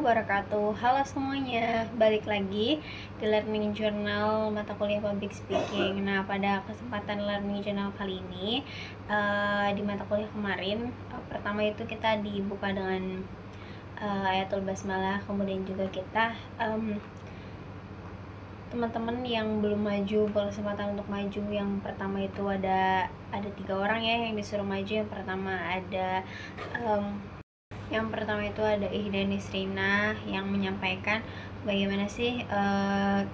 wabarakatuh. Halo semuanya, balik lagi di Learning Journal mata kuliah Public Speaking. Nah, pada kesempatan Learning Journal kali ini, di mata kuliah kemarin, pertama itu kita dibuka dengan ayatul basmalah. Kemudian juga kita teman-teman yang belum maju berkesempatan untuk maju. Yang pertama itu ada 3 orang ya yang disuruh maju. Yang pertama itu ada Ihda Nisrina yang menyampaikan bagaimana sih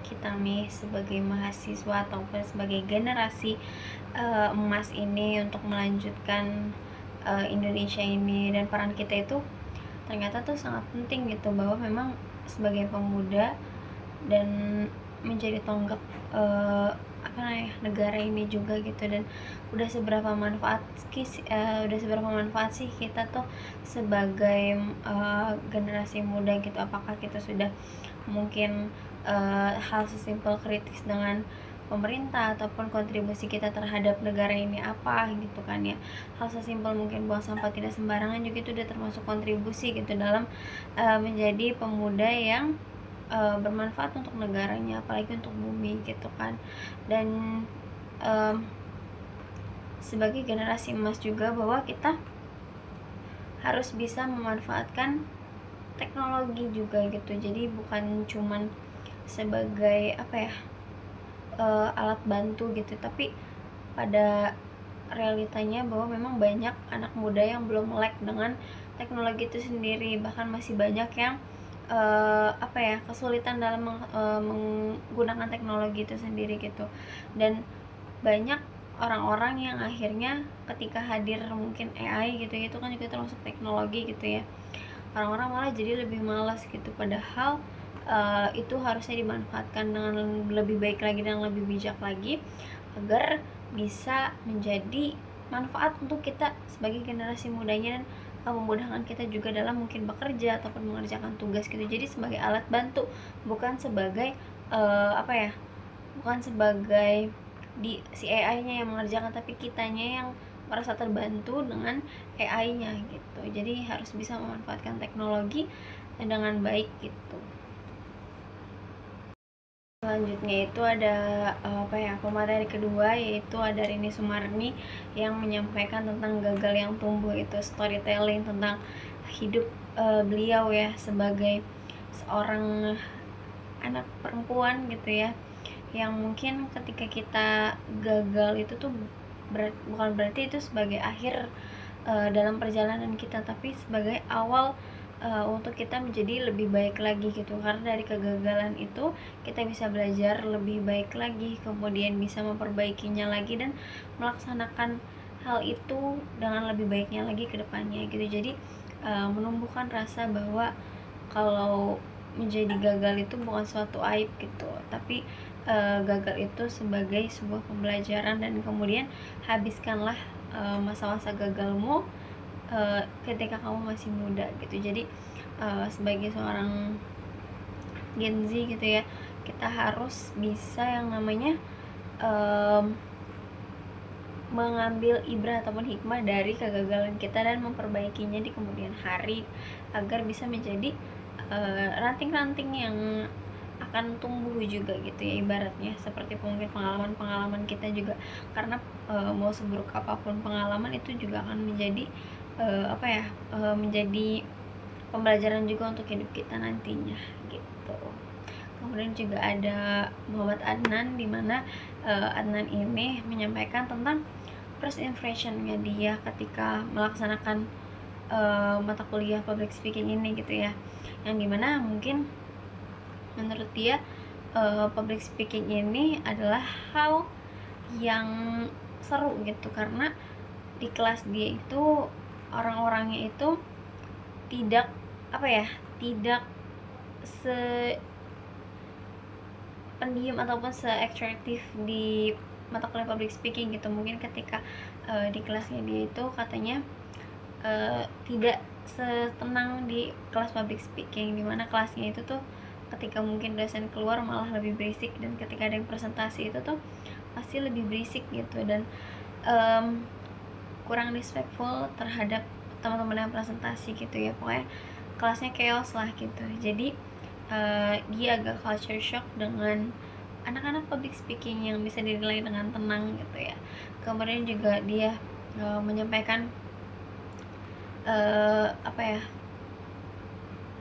kita nih sebagai mahasiswa ataupun sebagai generasi emas ini untuk melanjutkan Indonesia ini, dan peran kita itu ternyata tuh sangat penting gitu, bahwa memang sebagai pemuda dan menjadi tonggak negara ini juga gitu. Dan udah seberapa manfaat sih kita tuh sebagai generasi muda gitu. Apakah kita sudah mungkin hal sesimpel kritis dengan pemerintah ataupun kontribusi kita terhadap negara ini apa gitu kan ya. Hal sesimpel mungkin buang sampah tidak sembarangan juga itu udah termasuk kontribusi gitu dalam menjadi pemuda yang bermanfaat untuk negaranya, apalagi untuk bumi gitu kan. Dan sebagai generasi emas juga, bahwa kita harus bisa memanfaatkan teknologi juga gitu. Jadi bukan cuman sebagai alat bantu gitu, tapi pada realitanya bahwa memang banyak anak muda yang belum melek dengan teknologi itu sendiri. Bahkan masih banyak yang kesulitan dalam menggunakan teknologi itu sendiri gitu. Dan banyak orang-orang yang akhirnya ketika hadir mungkin AI gitu, itu kan juga termasuk teknologi gitu ya, orang-orang malah jadi lebih malas gitu. Padahal itu harusnya dimanfaatkan dengan lebih baik lagi dan lebih bijak lagi, agar bisa menjadi manfaat untuk kita sebagai generasi mudanya, dan memudahkan kita juga dalam mungkin bekerja ataupun mengerjakan tugas gitu. Jadi sebagai alat bantu, bukan sebagai bukan sebagai si AI-nya yang mengerjakan, tapi kitanya yang merasa terbantu dengan AI-nya gitu. Jadi harus bisa memanfaatkan teknologi dengan baik gitu. Selanjutnya itu ada pemateri kedua, yaitu ada Rini Sumarni yang menyampaikan tentang gagal yang tumbuh, itu storytelling tentang hidup beliau ya sebagai seorang anak perempuan gitu ya, yang mungkin ketika kita gagal itu tuh bukan berarti itu sebagai akhir dalam perjalanan kita, tapi sebagai awal untuk kita menjadi lebih baik lagi gitu. Karena dari kegagalan itu kita bisa belajar lebih baik lagi, kemudian bisa memperbaikinya lagi dan melaksanakan hal itu dengan lebih baiknya lagi ke depannya gitu. Jadi menumbuhkan rasa bahwa kalau menjadi gagal itu bukan suatu aib gitu, tapi gagal itu sebagai sebuah pembelajaran. Dan kemudian habiskanlah masa-masa gagalmu ketika kamu masih muda gitu. Jadi sebagai seorang Gen Z gitu ya, kita harus bisa yang namanya mengambil ibrah ataupun hikmah dari kegagalan kita dan memperbaikinya di kemudian hari, agar bisa menjadi ranting-ranting yang akan tumbuh juga gitu ya, ibaratnya seperti mungkin pengalaman kita juga. Karena mau seburuk apapun pengalaman itu juga akan menjadi menjadi pembelajaran juga untuk hidup kita nantinya gitu. Kemudian juga ada Muhammad Adnan, di mana Adnan ini menyampaikan tentang first impressionnya dia ketika melaksanakan mata kuliah public speaking ini gitu ya, yang dimana mungkin menurut dia public speaking ini adalah hal yang seru gitu, karena di kelas dia itu orang-orangnya itu tidak se pendiam ataupun se atraktif di mata kuliah public speaking gitu. Mungkin ketika di kelasnya dia itu katanya tidak setenang di kelas public speaking, dimana kelasnya itu tuh ketika mungkin dosen keluar malah lebih berisik, dan ketika ada yang presentasi itu tuh pasti lebih berisik gitu, dan kurang respectful terhadap teman-teman yang presentasi gitu ya. Pokoknya kelasnya chaos lah gitu. Jadi dia agak culture shock dengan anak-anak public speaking yang bisa dinilai dengan tenang gitu ya. Kemudian juga dia menyampaikan apa ya,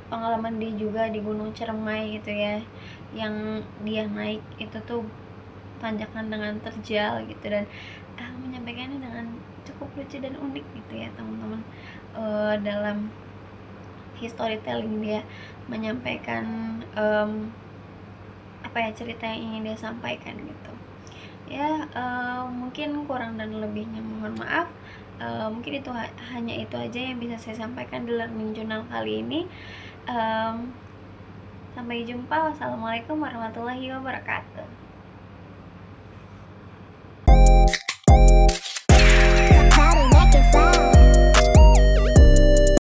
pengalaman dia juga di Gunung Ciremai gitu ya, yang dia naik itu tuh tanjakan dengan terjal gitu, dan menyampaikannya dengan cukup lucu dan unik gitu ya teman-teman. Dalam storytelling dia menyampaikan apa ya, cerita yang ingin dia sampaikan gitu ya. Mungkin kurang dan lebihnya mohon maaf. Mungkin itu hanya itu aja yang bisa saya sampaikan di Learning Journal kali ini. Sampai jumpa. Wassalamualaikum warahmatullahi wabarakatuh.